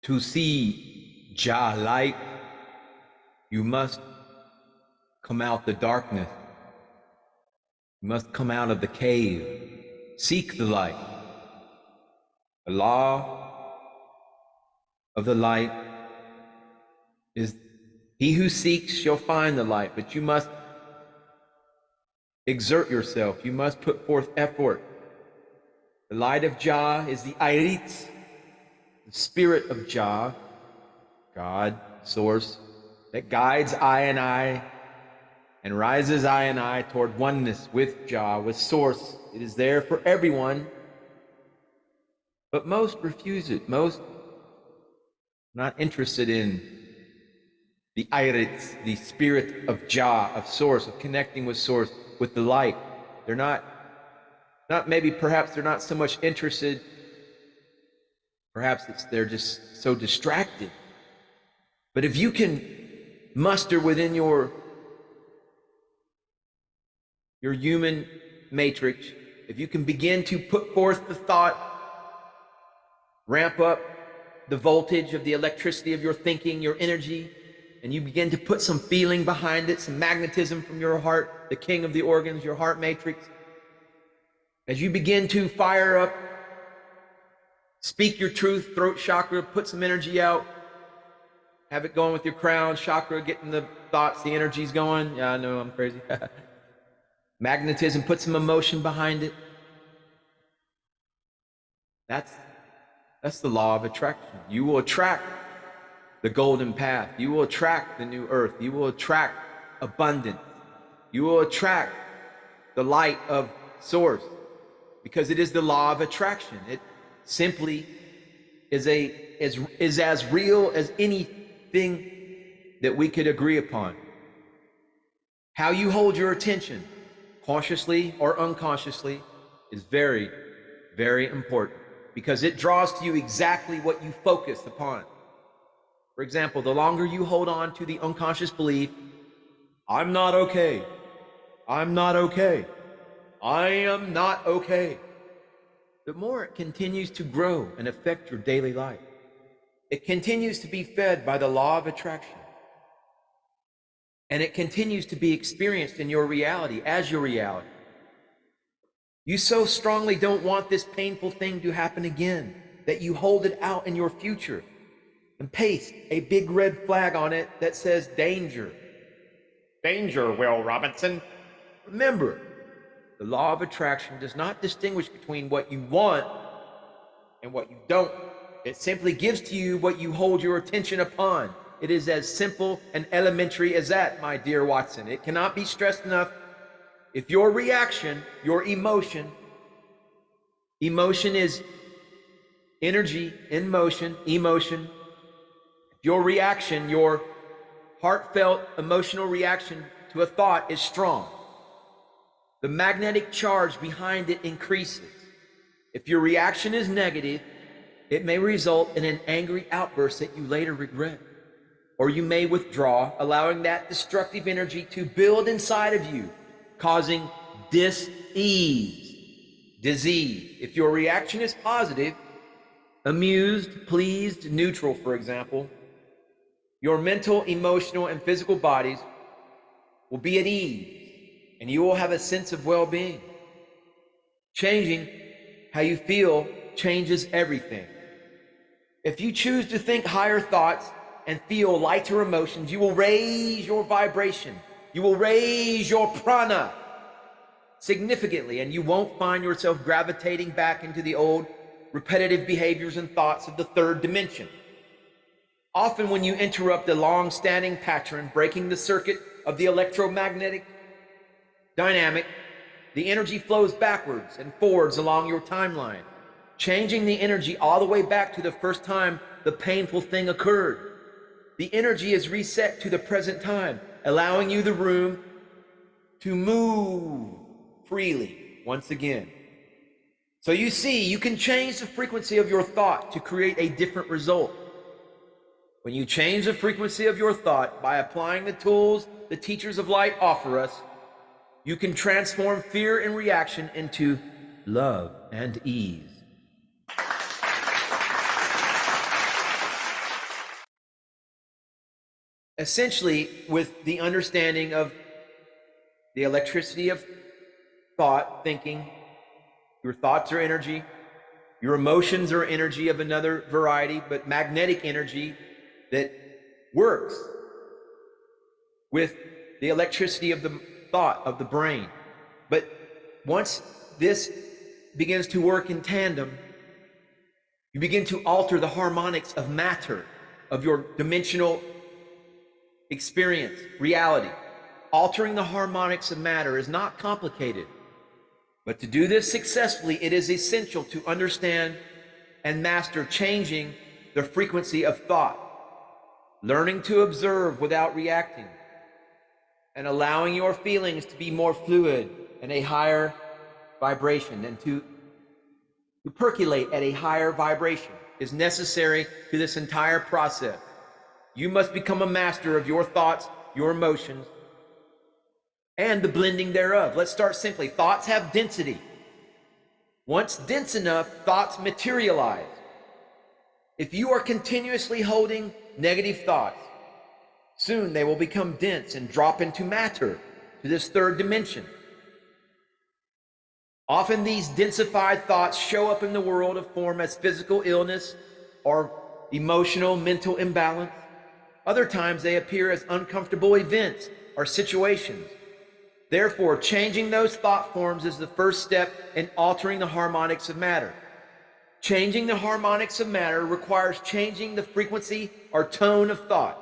To see Jah light, you must come out the darkness. You must come out of the cave. Seek the light. The law of the light is he who seeks shall find the light, but you must exert yourself. You must put forth effort. The light of Jah is the Irit, the spirit of Jah, God, source, that guides I and rises I toward oneness with Jah, with source. It is there for everyone, but most refuse it. Most not interested in the Irit, the spirit of Jah, of source, of connecting with source, with the light. They're not perhaps they're not so much interested. Perhaps they're just so distracted. But if you can muster within your human matrix, if you can begin to put forth the thought, ramp up the voltage of the electricity of your thinking, your energy, and you begin to put some feeling behind it, some magnetism from your heart, the king of the organs, your heart matrix, as you begin to fire up, speak your truth, throat chakra, put some energy out, have it going with your crown chakra, getting the thoughts, the energies going. Yeah, I know, I'm crazy. Magnetism, put some emotion behind it. That's the law of attraction. You will attract the golden path. You will attract the new earth. You will attract abundance. You will attract the light of source, because it is the law of attraction. It simply is as real as anything that we could agree upon. How you hold your attention, consciously or unconsciously, is very, very important, because it draws to you exactly what you focus upon. For example, the longer you hold on to the unconscious belief, I'm not okay, I'm not okay, I am not okay, the more it continues to grow and affect your daily life. It continues to be fed by the law of attraction. And it continues to be experienced in your reality as your reality. You so strongly don't want this painful thing to happen again that you hold it out in your future and paste a big red flag on it that says danger. Danger, Will Robinson. Remember, the law of attraction does not distinguish between what you want and what you don't. It simply gives to you what you hold your attention upon. It is as simple and elementary as that, my dear Watson. It cannot be stressed enough. If your reaction, your emotion is energy in motion, emotion. If your reaction, your heartfelt emotional reaction to a thought is strong, the magnetic charge behind it increases. If your reaction is negative, it may result in an angry outburst that you later regret. Or you may withdraw, allowing that destructive energy to build inside of you, causing dis-ease, disease. If your reaction is positive, amused, pleased, neutral, for example, your mental, emotional, and physical bodies will be at ease, and you will have a sense of well-being. Changing how you feel changes everything. If you choose to think higher thoughts and feel lighter emotions, you will raise your vibration. You will raise your prana significantly, and you won't find yourself gravitating back into the old repetitive behaviors and thoughts of the third dimension. Often when you interrupt a long-standing pattern, breaking the circuit of the electromagnetic dynamic, the energy flows backwards and forwards along your timeline, changing the energy all the way back to the first time the painful thing occurred. The energy is reset to the present time, allowing you the room to move freely once again. So you see, you can change the frequency of your thought to create a different result. When you change the frequency of your thought by applying the tools the teachers of light offer us, you can transform fear and reaction into love and ease. essentially with the understanding of the electricity of thought, thinking. Your thoughts are energy. Your emotions are energy of another variety, but magnetic energy that works with the electricity of the thought, of the brain. But once this begins to work in tandem, you begin to alter the harmonics of matter, of your dimensional experience, reality. Altering the harmonics of matter is not complicated. But to do this successfully, it is essential to understand and master changing the frequency of thought, learning to observe without reacting, and allowing your feelings to be more fluid and a higher vibration, and to percolate at a higher vibration is necessary to this entire process. You must become a master of your thoughts, your emotions, and the blending thereof. Let's start simply. Thoughts have density. Once dense enough, thoughts materialize. If you are continuously holding negative thoughts, soon they will become dense and drop into matter, to this third dimension. Often these densified thoughts show up in the world of form as physical illness or emotional, mental imbalance. Other times they appear as uncomfortable events or situations. Therefore, changing those thought forms is the first step in altering the harmonics of matter. Changing the harmonics of matter requires changing the frequency or tone of thought.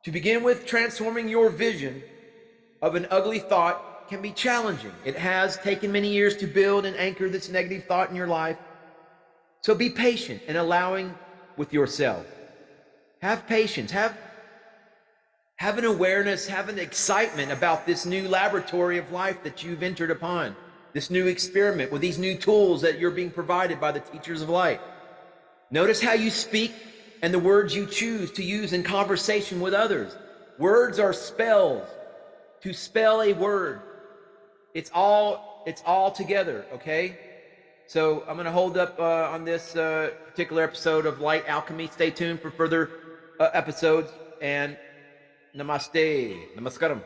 To begin with, transforming your vision of an ugly thought can be challenging. It has taken many years to build and anchor this negative thought in your life. So be patient in allowing with yourself. Have patience. Have an awareness, have an excitement about this new laboratory of life that you've entered upon, this new experiment with these new tools that you're being provided by the teachers of light. Notice how you speak and the words you choose to use in conversation with others. Words are spells. To spell a word, it's all together, okay? So I'm going to hold up on this particular episode of Light Alchemy. Stay tuned for further episodes, and Namaste. Namaskaram.